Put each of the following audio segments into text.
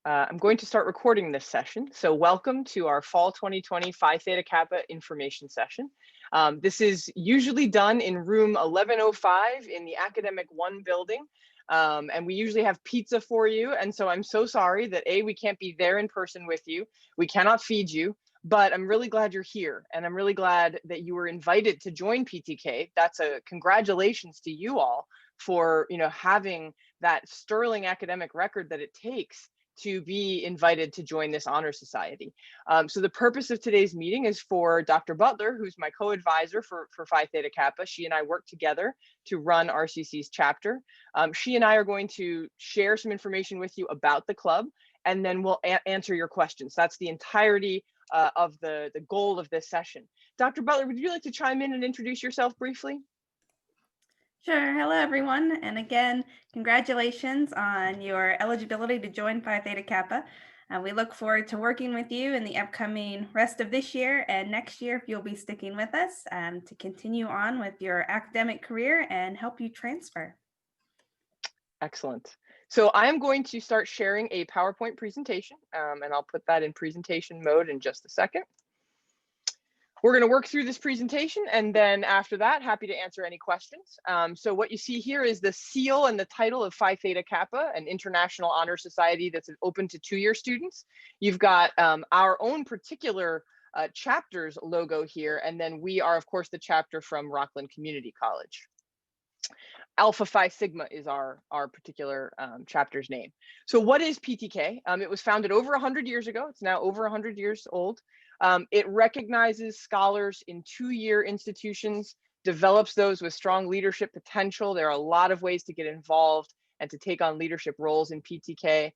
I'm going to start recording this session. So welcome to our Fall 2020 Phi Theta Kappa information session. This is usually done in room 1105 in the Academic 1 building. And we usually have pizza for you. And so I'm so sorry that we can't be there in person with you. We cannot feed you, but I'm really glad you're here. And I'm really glad that you were invited to join PTK. That's a congratulations to you all for having that sterling academic record that it takes to be invited to join this honor society. So the purpose of today's meeting is for Dr. Butler, who's my co-advisor for Phi Theta Kappa. She and I work together to run RCC's chapter. She and I are going to share some information with you about the club, and then we'll answer your questions. That's the entirety of the goal of this session. Dr. Butler, would you like to chime in and introduce yourself briefly? Sure. Hello, everyone. And again, congratulations on your eligibility to join Phi Theta Kappa. We look forward to working with you in the upcoming rest of this year and next year, if you'll be sticking with us to continue on with your academic career and help you transfer. Excellent. So I'm going to start sharing a PowerPoint presentation, and I'll put that in presentation mode in just a second. We're going to work through this presentation, and then after that, happy to answer any questions. So what you see here is the seal and the title of Phi Theta Kappa, an international honor society that's open to two-year students. You've got our own particular chapter's logo here, and then we are, of course, the chapter from Rockland Community College. Alpha Phi Sigma is our particular chapter's name. So what is PTK? It was founded over 100 years ago. It's now over 100 years old. It recognizes scholars in two-year institutions, develops those with strong leadership potential. There are a lot of ways to get involved and to take on leadership roles in PTK.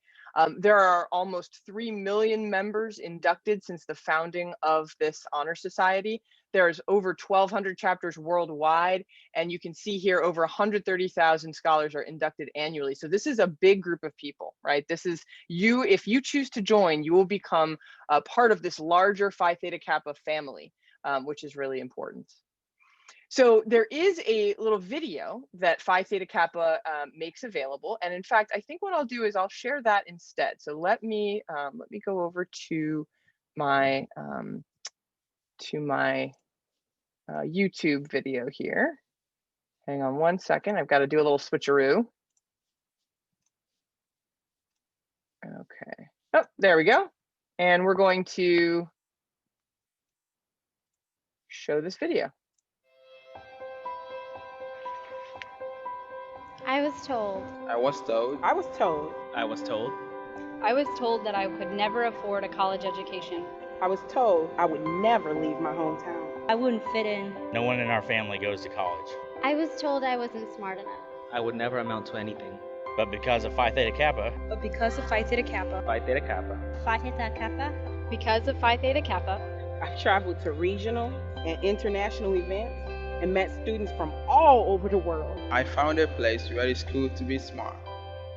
There are almost 3 million members inducted since the founding of this honor society. There's over 1,200 chapters worldwide, and you can see here over 130,000 scholars are inducted annually. So this is a big group of people, right? This is you. If you choose to join, you will become a part of this larger Phi Theta Kappa family, which is really important. So there is a little video that Phi Theta Kappa makes available, and in fact, I think what I'll do is I'll share that instead. So let me go over to my YouTube video here. Hang on one second. I've got to do a little switcheroo. Okay. Oh, there we go. And we're going to show this video. I was told. I was told. I was told. I was told. I was told that I could never afford a college education. I was told I would never leave my hometown. I wouldn't fit in. No one in our family goes to college. I was told I wasn't smart enough. I would never amount to anything. But because of Phi Theta Kappa. But because of Phi Theta Kappa. Phi Theta Kappa. Phi Theta Kappa. Because of Phi Theta Kappa. I've traveled to regional and international events and met students from all over the world. I found a place where it's cool to be smart.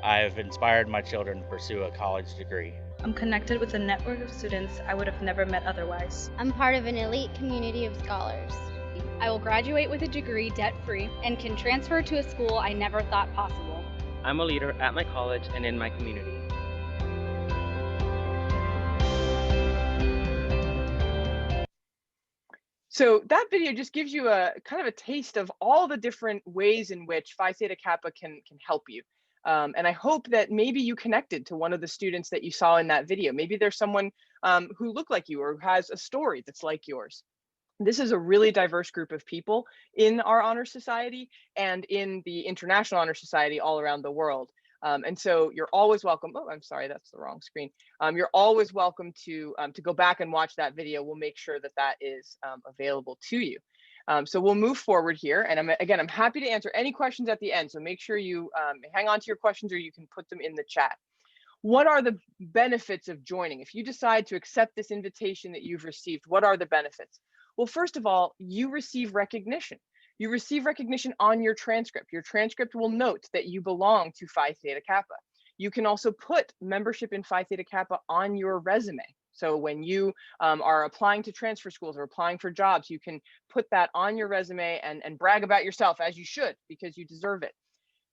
I have inspired my children to pursue a college degree. I'm connected with a network of students I would have never met otherwise. I'm part of an elite community of scholars. I will graduate with a degree debt-free and can transfer to a school I never thought possible. I'm a leader at my college and in my community. So that video just gives you a kind of a taste of all the different ways in which Phi Theta Kappa can help you. And I hope that maybe you connected to one of the students that you saw in that video. Maybe there's someone who looked like you or has a story that's like yours. This is a really diverse group of people in our honor society and in the International Honor Society all around the world. And so you're always welcome. Oh, I'm sorry, that's the wrong screen. You're always welcome to go back and watch that video. We'll make sure that that is available to you. So we'll move forward here. And I'm happy to answer any questions at the end. So make sure you hang on to your questions or you can put them in the chat. What are the benefits of joining? If you decide to accept this invitation that you've received, what are the benefits? Well, first of all, you receive recognition. You receive recognition on your transcript. Your transcript will note that you belong to Phi Theta Kappa. You can also put membership in Phi Theta Kappa on your resume. So when you are applying to transfer schools or applying for jobs, you can put that on your resume and brag about yourself, as you should, because you deserve it.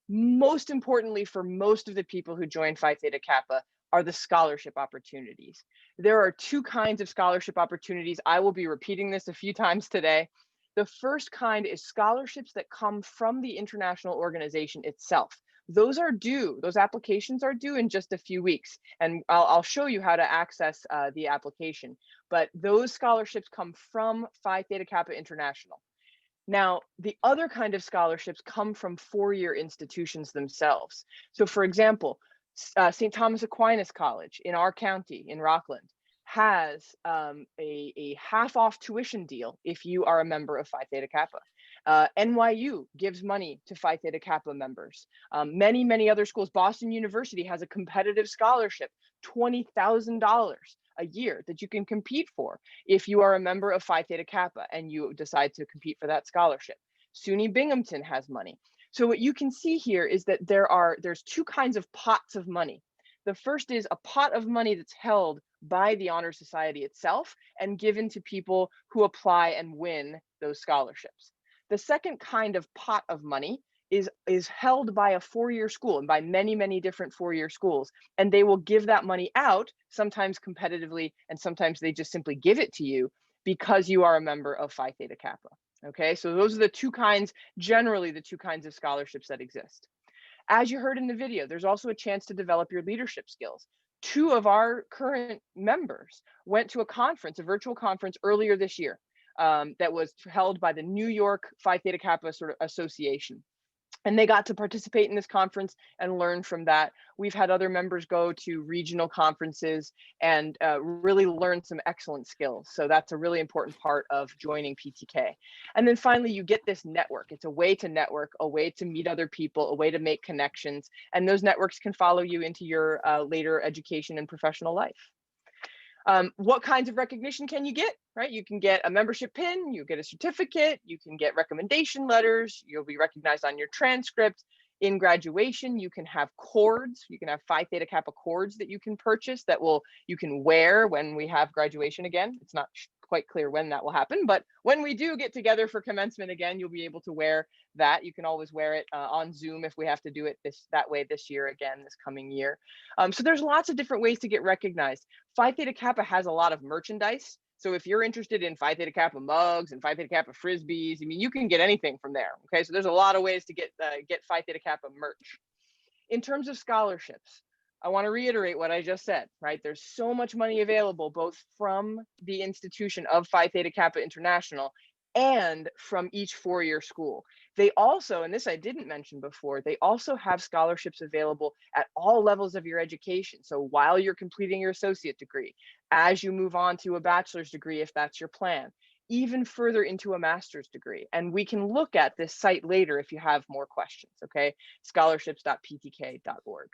Most importantly, for most of the people who join Phi Theta Kappa, are the scholarship opportunities. There are two kinds of scholarship opportunities. I will be repeating this a few times today. The first kind is scholarships that come from the international organization itself. Those are due, those applications are due in just a few weeks. And I'll show you how to access the application. But those scholarships come from Phi Theta Kappa International. Now, the other kind of scholarships come from four-year institutions themselves. So for example, St. Thomas Aquinas College in our county, in Rockland, has a half-off tuition deal if you are a member of Phi Theta Kappa. NYU gives money to Phi Theta Kappa members. Many other schools. Boston University has a competitive scholarship, $20,000 a year that you can compete for if you are a member of Phi Theta Kappa and you decide to compete for that scholarship. SUNY Binghamton has money. So what you can see here is that there's two kinds of pots of money. The first is a pot of money that's held by the Honor Society itself and given to people who apply and win those scholarships. The second kind of pot of money is held by a four-year school and by many different four-year schools, and they will give that money out, sometimes competitively, and sometimes they just simply give it to you because you are a member of Phi Theta Kappa. Okay, so those are the two kinds, generally the two kinds of scholarships that exist. As you heard in the video, there's also a chance to develop your leadership skills. Two of our current members went to a conference, a virtual conference earlier this year that was held by the New York Phi Theta Kappa sort of association. And they got to participate in this conference and learn from that. We've had other members go to regional conferences and really learn some excellent skills. So that's a really important part of joining PTK. And then finally, you get this network. It's a way to network, a way to meet other people, a way to make connections. And those networks can follow you into your later education and professional life. What kinds of recognition can you get, right? You can get a membership pin, you get a certificate, you can get recommendation letters, you'll be recognized on your transcript. In graduation, you can have cords, you can have Phi Theta Kappa cords that you can purchase that you can wear when we have graduation again. It's not quite clear when that will happen, but when we do get together for commencement again, you'll be able to wear that. You can always wear it on Zoom if we have to do it that way this year again, this coming year. So there's lots of different ways to get recognized. Phi Theta Kappa has a lot of merchandise. So if you're interested in Phi Theta Kappa mugs and Phi Theta Kappa frisbees, I mean, you can get anything from there. Okay, so there's a lot of ways to get Phi Theta Kappa merch. In terms of scholarships, I want to reiterate what I just said, right? There's so much money available, both from the institution of Phi Theta Kappa International and from each four-year school. They also, and this I didn't mention before, they also have scholarships available at all levels of your education. So while you're completing your associate degree, as you move on to a bachelor's degree, if that's your plan, even further into a master's degree. And we can look at this site later if you have more questions, okay? scholarships.ptk.org.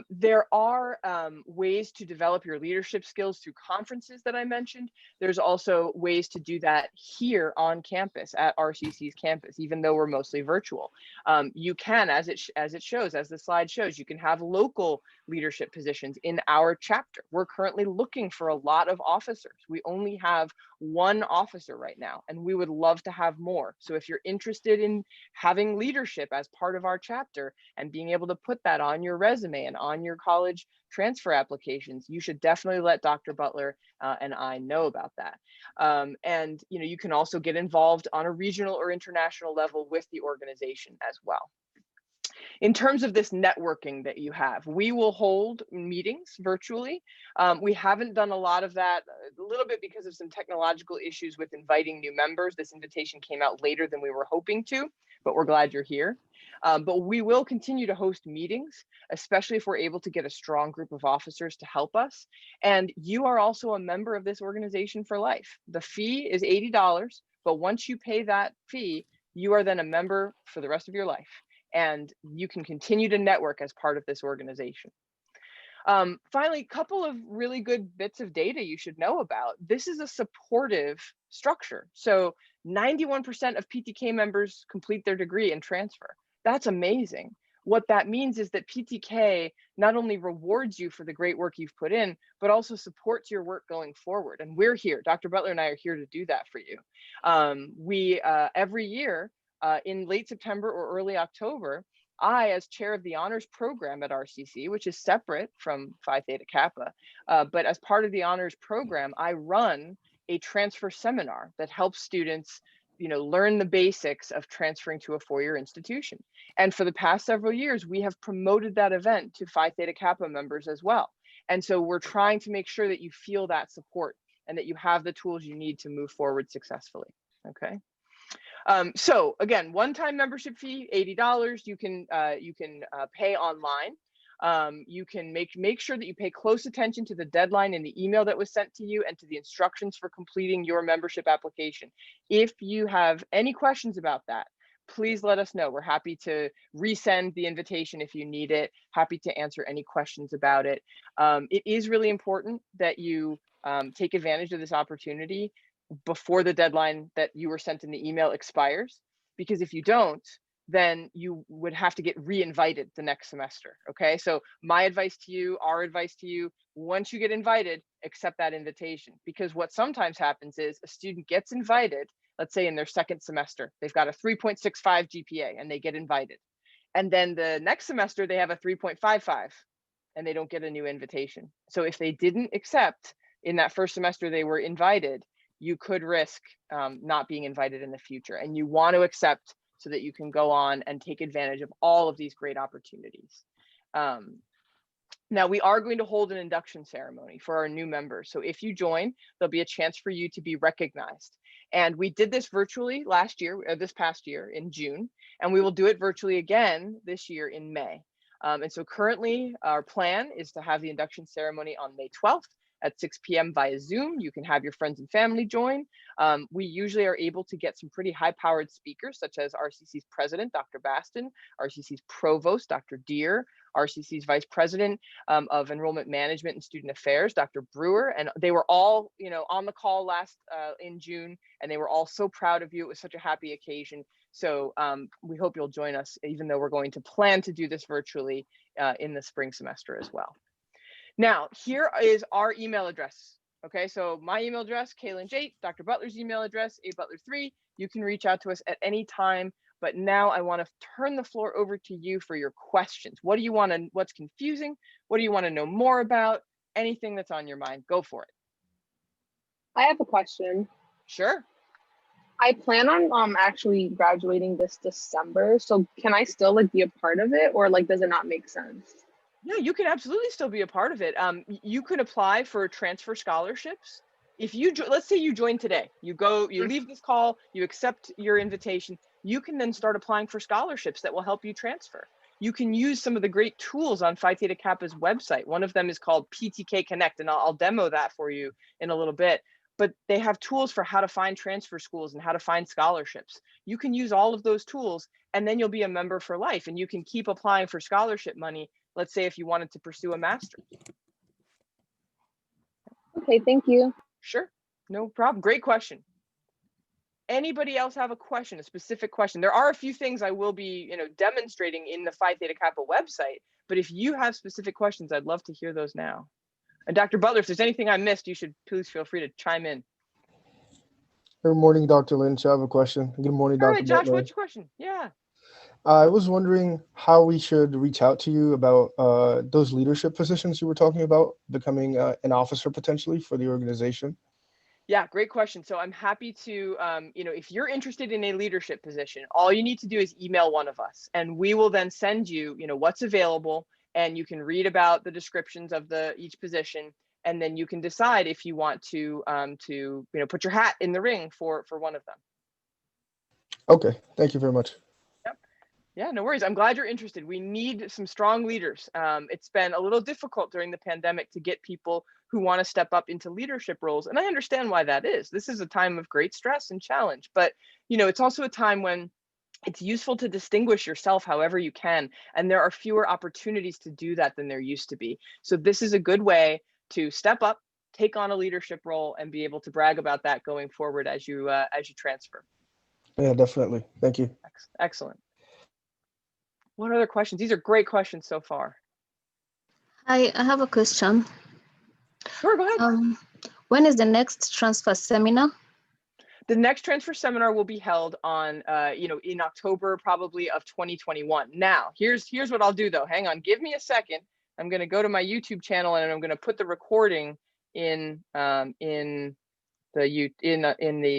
There are ways to develop your leadership skills through conferences that I mentioned. There's also ways to do that here on campus at RCC's campus, even though we're mostly virtual. You can, as it shows, as the slide shows, you can have local leadership positions in our chapter. We're currently looking for a lot of officers. We only have one officer right now, and we would love to have more. So if you're interested in having leadership as part of our chapter and being able to put that on your resume and on your college transfer applications, you should definitely let Dr. Butler and I know about that. And you can also get involved on a regional or international level with the organization as well. In terms of this networking that you have, we will hold meetings virtually. We haven't done a lot of that, a little bit because of some technological issues with inviting new members. This invitation came out later than we were hoping to, but we're glad you're here. But we will continue to host meetings, especially if we're able to get a strong group of officers to help us. And you are also a member of this organization for life. The fee is $80, but once you pay that fee, you are then a member for the rest of your life. And you can continue to network as part of this organization. Finally, a couple of really good bits of data you should know about. This is a supportive structure. So 91% of PTK members complete their degree and transfer. That's amazing. What that means is that PTK not only rewards you for the great work you've put in, but also supports your work going forward. And we're here, Dr. Butler and I are here to do that for you. We every year, in late September or early October, I, as chair of the honors program at RCC, which is separate from Phi Theta Kappa, but as part of the honors program, I run a transfer seminar that helps students, learn the basics of transferring to a four-year institution. And for the past several years, we have promoted that event to Phi Theta Kappa members as well. And so we're trying to make sure that you feel that support and that you have the tools you need to move forward successfully. Okay. So again, one-time membership fee, $80. You can pay online. You can make sure that you pay close attention to the deadline in the email that was sent to you and to the instructions for completing your membership application. If you have any questions about that, please let us know. We're happy to resend the invitation if you need it. Happy to answer any questions about it. It is really important that you take advantage of this opportunity before the deadline that you were sent in the email expires, because if you don't, then you would have to get re-invited the next semester. Okay, so my advice to you, our advice to you, once you get invited, accept that invitation, because what sometimes happens is a student gets invited, let's say in their second semester, they've got a 3.65 GPA and they get invited. And then the next semester they have a 3.55 and they don't get a new invitation. So if they didn't accept in that first semester they were invited, you could risk not being invited in the future. And you want to accept so that you can go on and take advantage of all of these great opportunities. Now, we are going to hold an induction ceremony for our new members. So if you join, there'll be a chance for you to be recognized. And we did this virtually this past year in June, and we will do it virtually again this year in May. And so currently our plan is to have the induction ceremony on May 12th. At 6 p.m. via Zoom. You can have your friends and family join. We usually are able to get some pretty high-powered speakers, such as RCC's president, Dr. Baston, RCC's provost, Dr. Deere, RCC's vice president of enrollment management and student affairs, Dr. Brewer, and they were all, on the call last in June, and they were all so proud of you. It was such a happy occasion. So we hope you'll join us, even though we're going to plan to do this virtually in the spring semester as well. Now, here is our email address. Okay, so my email address, Kaylin Jate, Dr. Butler's email address, abutler3. You can reach out to us at any time, but now I want to turn the floor over to you for your questions. What do you want to, what's confusing? What do you want to know more about? Anything that's on your mind, go for it. I have a question. Sure. I plan on actually graduating this December, so can I still be a part of it, or does it not make sense? No, you can absolutely still be a part of it. You can apply for transfer scholarships. If you, let's say you join today, you leave this call, you accept your invitation, you can then start applying for scholarships that will help you transfer. You can use some of the great tools on Phi Theta Kappa's website. One of them is called PTK Connect, and I'll demo that for you in a little bit. But they have tools for how to find transfer schools and how to find scholarships. You can use all of those tools, and then you'll be a member for life, and you can keep applying for scholarship money. Let's say if you wanted to pursue a master's. Okay, thank you. Sure, no problem. Great question. Anybody else have a question, a specific question? There are a few things I will be, demonstrating in the Phi Theta Kappa website, but if you have specific questions, I'd love to hear those now. And Dr. Butler, if there's anything I missed, you should please feel free to chime in. Good morning, Dr. Lynch. I have a question. Good morning, Dr. All right, Josh, Butler. what's your question? Yeah. I was wondering how we should reach out to you about those leadership positions you were talking about, becoming an officer potentially for the organization. Yeah, great question. So I'm happy to, if you're interested in a leadership position, all you need to do is email one of us, and we will then send you, what's available, and you can read about the descriptions of each position, and then you can decide if you want to put your hat in the ring for one of them. Okay, thank you very much. Yeah, no worries. I'm glad you're interested. We need some strong leaders. It's been a little difficult during the pandemic to get people who want to step up into leadership roles. And I understand why that is. This is a time of great stress and challenge, but it's also a time when it's useful to distinguish yourself however you can. And there are fewer opportunities to do that than there used to be. So this is a good way to step up, take on a leadership role, and be able to brag about that going forward as you transfer. Yeah, definitely. Thank you. Excellent. What other questions? These are great questions so far. I have a question. Sure, go ahead. When is the next transfer seminar? The next transfer seminar will be held on, in October probably of 2021. Now, here's what I'll do though. Hang on, give me a second. I'm going to go to my YouTube channel and I'm going to put the recording in the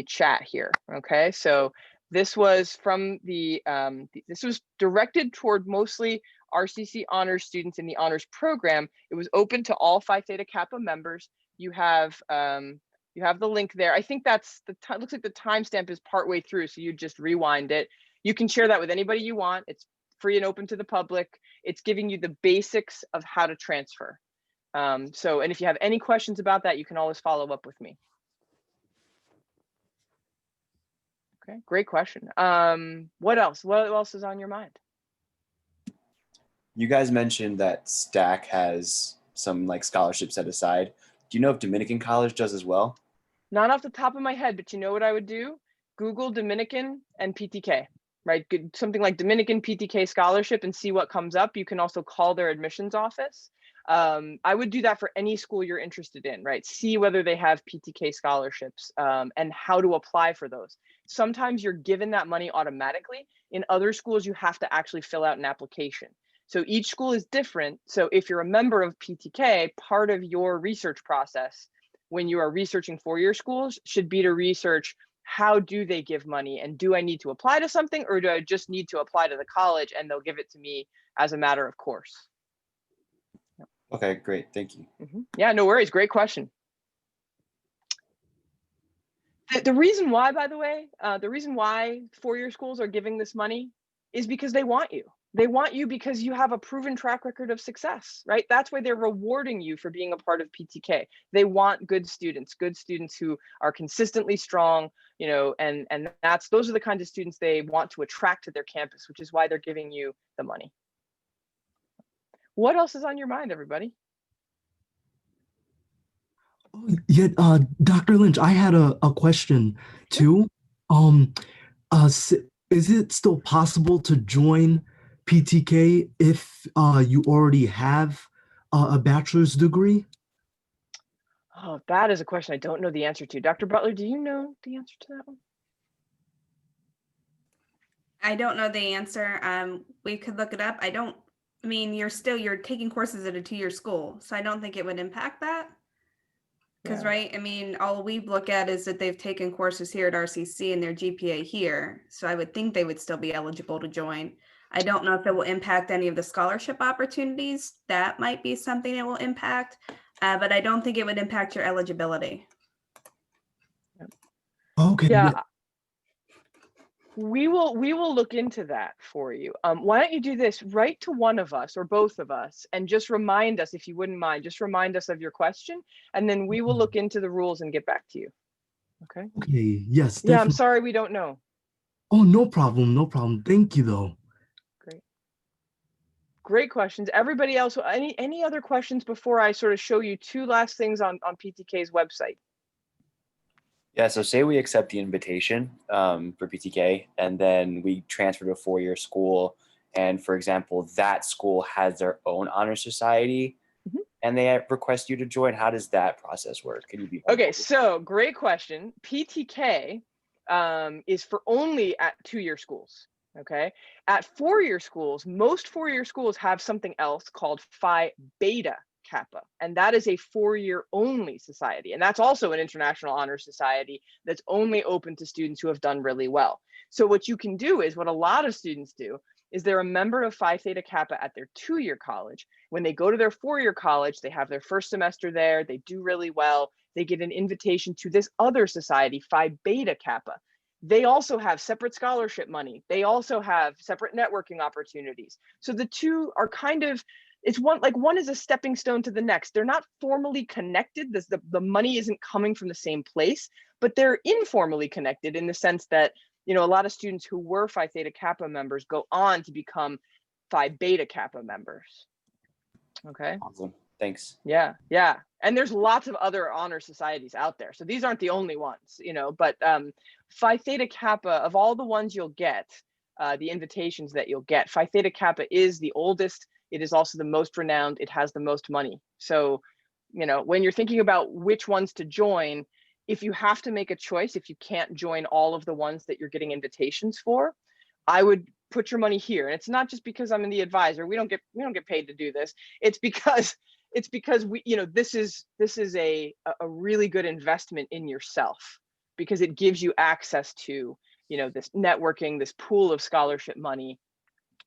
chat here. Okay, so this was from this was directed toward mostly RCC honors students in the honors program. It was open to all Phi Theta Kappa members. You have the link there. I think that's looks like the timestamp is partway through, so you just rewind it. You can share that with anybody you want. It's free and open to the public. It's giving you the basics of how to transfer. And if you have any questions about that, you can always follow up with me. Okay, great question. What else? What else is on your mind? You guys mentioned that STAC has some like scholarships set aside. Do you know if Dominican College does as well? Not off the top of my head, but you know what I would do? Google Dominican and PTK, right? Something like Dominican PTK scholarship and see what comes up. You can also call their admissions office. I would do that for any school you're interested in, right? See whether they have PTK scholarships and how to apply for those. Sometimes you're given that money automatically. In other schools, you have to actually fill out an application. So each school is different. So if you're a member of PTK, part of your research process when you are researching four-year schools should be to research how do they give money and do I need to apply to something or do I just need to apply to the college and they'll give it to me as a matter of course. Okay, great. Thank you. Yeah, no worries. Great question. The reason why, by the way, the reason why four-year schools are giving this money is because they want you. They want you because you have a proven track record of success, right? That's why they're rewarding you for being a part of PTK. They want good students who are consistently strong, and those are the kinds of students they want to attract to their campus, which is why they're giving you the money. What else is on your mind, everybody? Yeah, Dr. Lynch, I had a question too. Is it still possible to join PTK if you already have a bachelor's degree? Oh, that is a question I don't know the answer to. Dr. Butler, do you know the answer to that one? I don't know the answer. We could look it up. You're taking courses at a two-year school, so I don't think it would impact that. Because, right, all we look at is that they've taken courses here at RCC and their GPA here. So I would think they would still be eligible to join. I don't know if it will impact any of the scholarship opportunities. That might be something it will impact, but I don't think it would impact your eligibility. Okay. Yeah. We will look into that for you. Why don't you do this? Write to one of us or both of us and just remind us, if you wouldn't mind, just remind us of your question, and then we will look into the rules and get back to you. Okay. Okay. Yes. Yeah, Definitely. I'm sorry we don't know. Oh, no problem. No problem. Thank you, though. Great questions. Everybody else, any other questions before I sort of show you two last things on PTK's website? Yeah, so say we accept the invitation for PTK and then we transfer to a four-year school. And for example, that school has their own honor society and they request you to join. How does that process work? Can you be more Okay, so great question. PTK is for only at two-year schools. Okay, at four-year schools, most four-year schools have something else called Phi Beta Kappa, and that is a four-year only society, and that's also an international honor society that's only open to students who have done really well. So what you can do is what a lot of students do is they're a member of Phi Theta Kappa at their two-year college. When they go to their four-year college, they have their first semester there, they do really well, they get an invitation to this other society, Phi Beta Kappa. They also have separate scholarship money. They also have separate networking opportunities. So the two are kind of, it's one is a stepping stone to the next. They're not formally connected. The money isn't coming from the same place, but they're informally connected in the sense that, a lot of students who were Phi Theta Kappa members go on to become Phi Beta Kappa members. Okay. Awesome. Thanks. Yeah. And there's lots of other honor societies out there. So these aren't the only ones, but Phi Theta Kappa, of all the ones you'll get, the invitations that you'll get, Phi Theta Kappa is the oldest. It is also the most renowned. It has the most money. So, when you're thinking about which ones to join, if you have to make a choice, if you can't join all of the ones that you're getting invitations for, I would put your money here. And it's not just because I'm in the advisor. We don't get paid to do this. It's because we, this is a really good investment in yourself, because it gives you access to, this networking, this pool of scholarship money,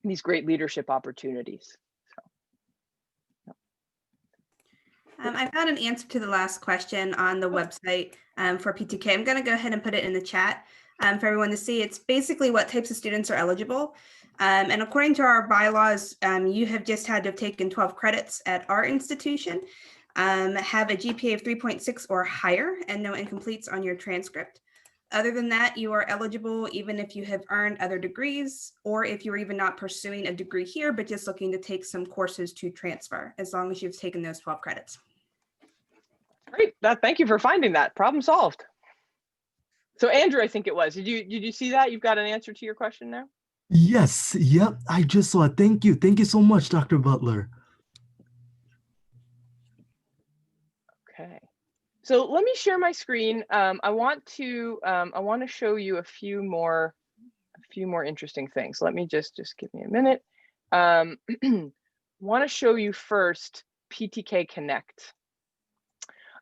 these great leadership opportunities. I found an answer to the last question on the website for PTK. I'm going to go ahead and put it in the chat for everyone to see. It's basically what types of students are eligible. And according to our bylaws, you have just had to have taken 12 credits at our institution, have a GPA of 3.6 or higher, and no incompletes on your transcript. Other than that, you are eligible even if you have earned other degrees, or if you're even not pursuing a degree here, but just looking to take some courses to transfer, as long as you've taken those 12 credits. Great. Thank you for finding that. Problem solved. So Andrew, I think it was. Did you see that? You've got an answer to your question now? Yes. Yep. I just saw it. Thank you. Thank you so much, Dr. Butler. Okay. So let me share my screen. I want to show you a few more interesting things. Let me just give me a minute. Want to show you first PTK Connect.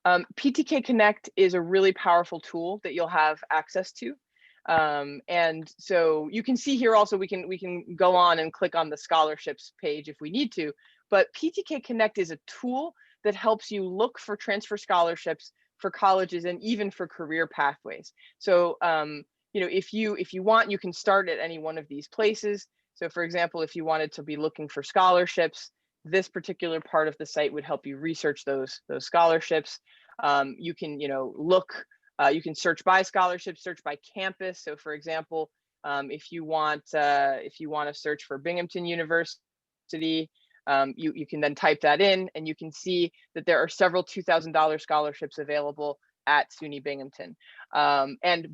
PTK Connect is a really powerful tool that you'll have access to. And so you can see here also, we can go on and click on the scholarships page if we need to, but PTK Connect is a tool that helps you look for transfer scholarships for colleges and even for career pathways. So, if you want, you can start at any one of these places. So for example, if you wanted to be looking for scholarships, this particular part of the site would help you research those scholarships. You can, look, you can search by scholarship, search by campus. So for example, if you want to search for Binghamton University, you can then type that in, and you can see that there are several $2,000 scholarships available at SUNY Binghamton. And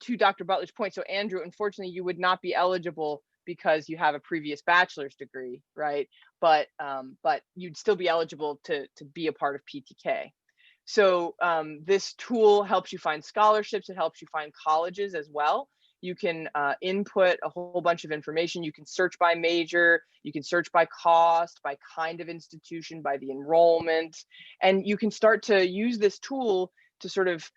to Dr. Butler's point, so Andrew, unfortunately, you would not be eligible because you have a previous bachelor's degree, right? But you'd still be eligible to be a part of PTK. So this tool helps you find scholarships. It helps you find colleges as well. You can input a whole bunch of information. You can search by major, you can search by cost, by kind of institution, by the enrollment, and you can start to use this tool to sort of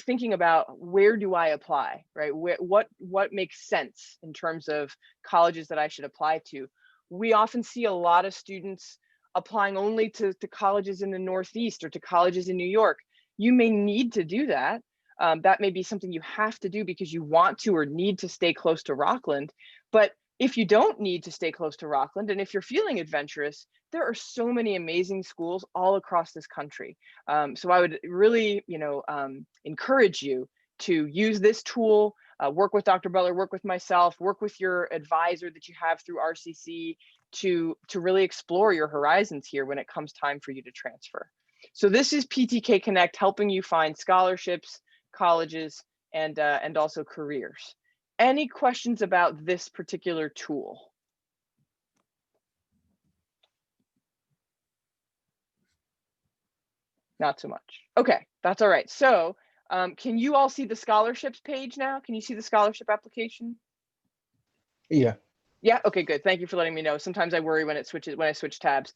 thinking about, where do I apply, right? What makes sense in terms of colleges that I should apply to? We often see a lot of students applying only to colleges in the Northeast or to colleges in New York. You may need to do that. That may be something you have to do because you want to or need to stay close to Rockland. But if you don't need to stay close to Rockland, and if you're feeling adventurous, there are so many amazing schools all across this country. So I would really, encourage you to use this tool, work with Dr. Butler, work with myself, work with your advisor that you have through RCC to really explore your horizons here when it comes time for you to transfer. So this is PTK Connect, helping you find scholarships, colleges, and also careers. Any questions about this particular tool? Not so much. Okay, that's all right. So can you all see the scholarships page now? Can you see the scholarship application? Yeah. Yeah, okay, good. Thank you for letting me know. Sometimes I worry when I switch tabs.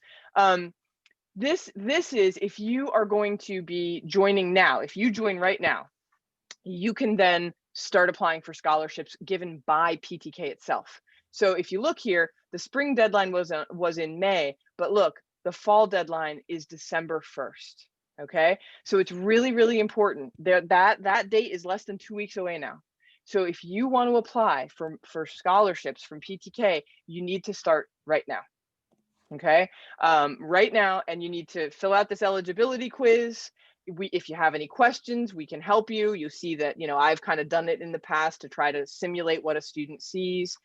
This is, if you are going to be joining now, if you join right now, you can then start applying for scholarships given by PTK itself. So if you look here, the spring deadline was in May, but look, the fall deadline is December 1st. Okay, so it's really, really important. That date is less than 2 weeks away now. So if you want to apply for scholarships from PTK, you need to start right now. Okay, right now, and you need to fill out this eligibility quiz. If you have any questions, we can help you. You see that, I've kind of done it in the past to try to simulate what a student sees.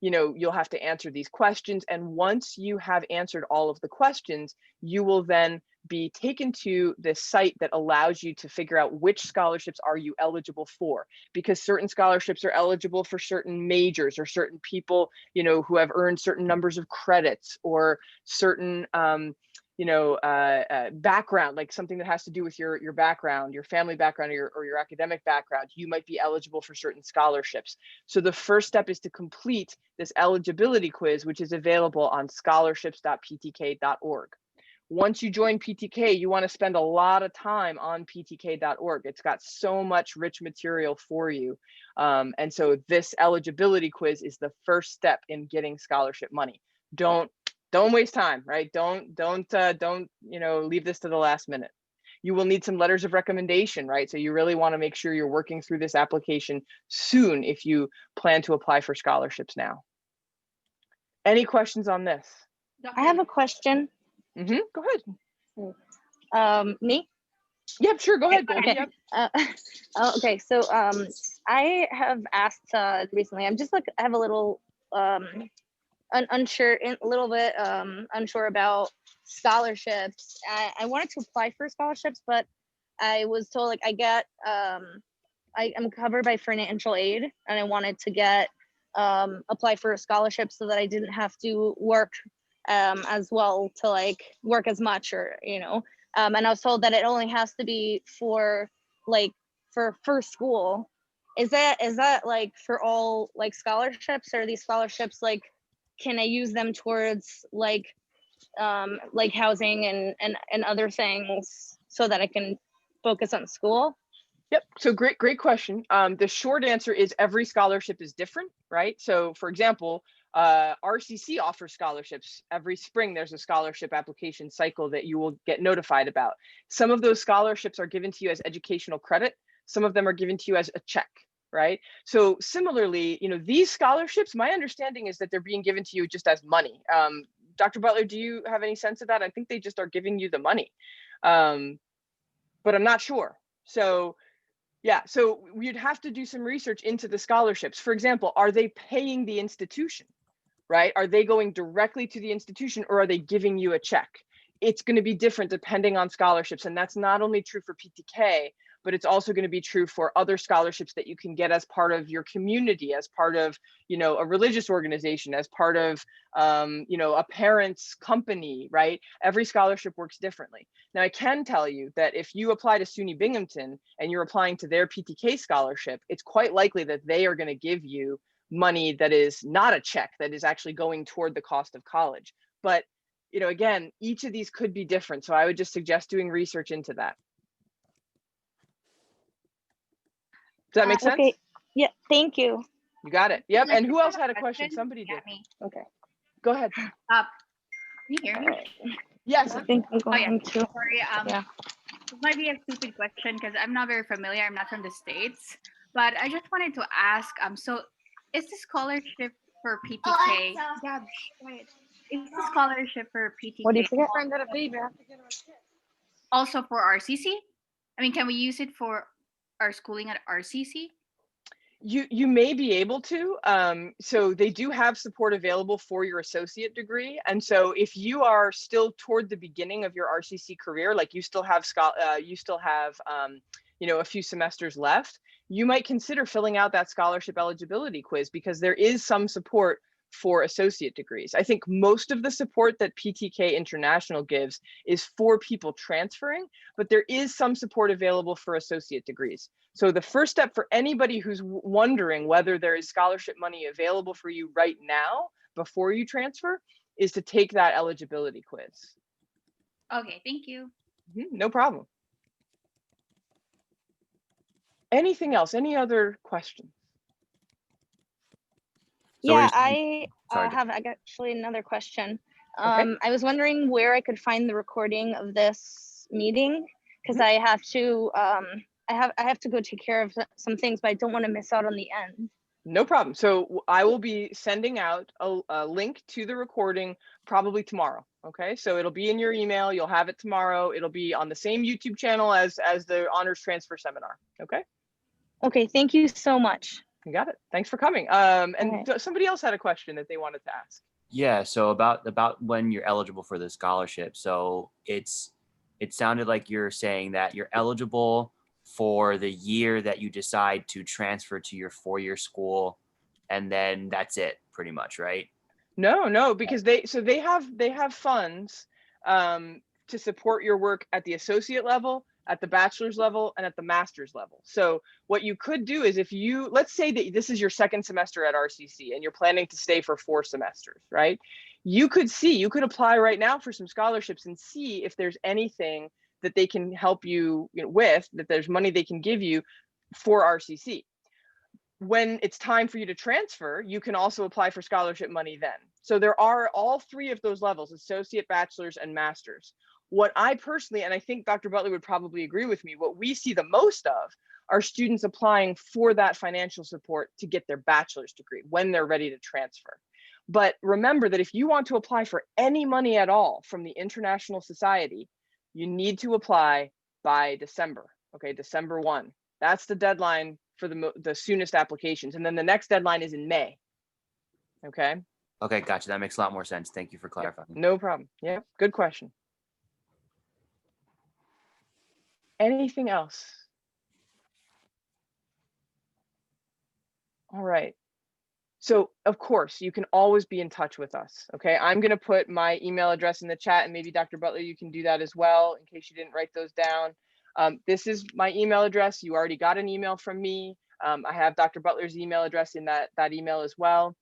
You'll have to answer these questions. And once you have answered all of the questions, you will then be taken to this site that allows you to figure out which scholarships are you eligible for, because certain scholarships are eligible for certain majors or certain people, who have earned certain numbers of credits, or certain background, like something that has to do with your background, your family background, or your academic background, you might be eligible for certain scholarships. So the first step is to complete this eligibility quiz, which is available on scholarships.ptk.org. Once you join PTK, you want to spend a lot of time on ptk.org. It's got so much rich material for you. And so this eligibility quiz is the first step in getting scholarship money. Don't waste time, right? Don't leave this to the last minute. You will need some letters of recommendation, right? So you really want to make sure you're working through this application soon if you plan to apply for scholarships now. Any questions on this? I have a question. Go ahead. Me? Yep, sure. Go ahead, Goldie. Okay. Yep. Okay. So I have asked recently. I'm just like I have a little unsure about scholarships. I wanted to apply for scholarships, but I was told like I'm covered by financial aid, and I wanted to get apply for a scholarship so that I didn't have to work as well to like work as much, or and I was told that it only has to be for school. Is that like for all like scholarships, or these scholarships like can I use them towards like housing and other things so that I can focus on school? Yep. So great question. The short answer is every scholarship is different, right? So for example, RCC offers scholarships. Every spring, there's a scholarship application cycle that you will get notified about. Some of those scholarships are given to you as educational credit. Some of them are given to you as a check, right? So similarly, these scholarships, my understanding is that they're being given to you just as money. Dr. Butler, do you have any sense of that? I think they just are giving you the money, but I'm not sure. So yeah, so you'd have to do some research into the scholarships. For example, are they paying the institution, right? Are they going directly to the institution, or are they giving you a check? It's going to be different depending on scholarships. And that's not only true for PTK, but it's also going to be true for other scholarships that you can get as part of your community, as part of, a religious organization, as part of, a parent's company, right? Every scholarship works differently. Now, I can tell you that if you apply to SUNY Binghamton and you're applying to their PTK scholarship, it's quite likely that they are going to give you money that is not a check, that is actually going toward the cost of college. But, again, each of these could be different. So I would just suggest doing research into that. Does that make sense? Okay. Yeah, thank you. You got it. Yep. And who else had a question? Somebody did. Me. Okay. Go ahead. Can you hear me? Yes. I think I'm going to. Sorry. Yeah. This might be a stupid question because I'm not very familiar. I'm not from the States, but I just wanted to ask. So, is the scholarship for PTK? Yeah, right. Is the scholarship for PTK? What do you forget? Also for RCC? I mean, can we use it for our schooling at RCC? You may be able to. So they do have support available for your associate degree. And so if you are still toward the beginning of your RCC career, like you still have a few semesters left, you might consider filling out that scholarship eligibility quiz, because there is some support for associate degrees. I think most of the support that PTK International gives is for people transferring, but there is some support available for associate degrees. So the first step for anybody who's wondering whether there is scholarship money available for you right now before you transfer is to take that eligibility quiz. Okay, thank you. No problem. Anything else? Any other questions? Yeah, I have actually another question. Okay. I was wondering where I could find the recording of this meeting, because I have to I have to go take care of some things, but I don't want to miss out on the end. No problem. So I will be sending out a link to the recording probably tomorrow. Okay, so it'll be in your email. You'll have it tomorrow. It'll be on the same YouTube channel as the honors transfer seminar. Okay. Okay. Thank you so much. You got it. Thanks for coming. And Okay. somebody else had a question that they wanted to ask. Yeah, so about when you're eligible for the scholarship. So it sounded like you're saying that you're eligible for the year that you decide to transfer to your four-year school, and then that's it pretty much, right? No, because they have funds to support your work at the associate level, at the bachelor's level, and at the master's level. So what you could do is if you, let's say that this is your second semester at RCC and you're planning to stay for 4 semesters, right? You could apply right now for some scholarships and see if there's anything that they can help you, with, that there's money they can give you for RCC. When it's time for you to transfer, you can also apply for scholarship money then. So there are all 3 of those levels, associate, bachelor's, and master's. What I personally, and I think Dr. Butler would probably agree with me, what we see the most of are students applying for that financial support to get their bachelor's degree when they're ready to transfer. But remember that if you want to apply for any money at all from the International Society, you need to apply by December, okay, December 1. That's the deadline for the soonest applications. And then the next deadline is in May, okay? Okay, gotcha. That makes a lot more sense. Thank you for clarifying. Yep, no problem. Yeah, good question. Anything else? All right. So of course, you can always be in touch with us, okay? I'm gonna put my email address in the chat, and maybe Dr. Butler, you can do that as well in case you didn't write those down. This is my email address. You already got an email from me. I have Dr. Butler's email address in that email as well.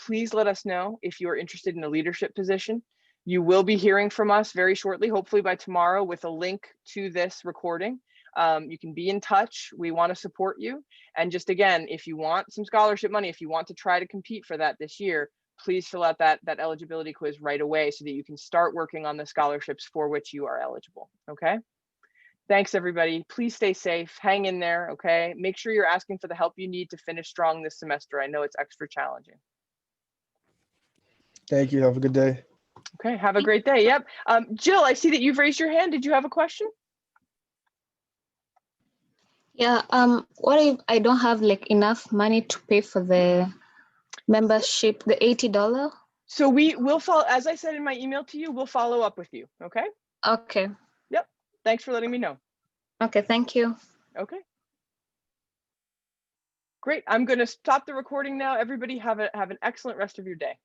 Please let us know if you're interested in a leadership position. You will be hearing from us very shortly, hopefully by tomorrow, with a link to this recording. You can be in touch. We want to support you. And just again, if you want some scholarship money, if you want to try to compete for that this year, please fill out that eligibility quiz right away so that you can start working on the scholarships for which you are eligible, okay? Thanks, everybody. Please stay safe. Hang in there, okay? Make sure you're asking for the help you need to finish strong this semester. I know it's extra challenging. Thank you. Have a good day. Okay, have a great day. Yep. Jill, I see that you've raised your hand. Did you have a question? Yeah, what if I don't have like enough money to pay for the membership, the $80? So we will follow, as I said in my email to you, we'll follow up with you, okay? Okay. Yep. Thanks for letting me know. Okay, thank you. Okay. Great. I'm going to stop the recording now. Everybody have an excellent rest of your day.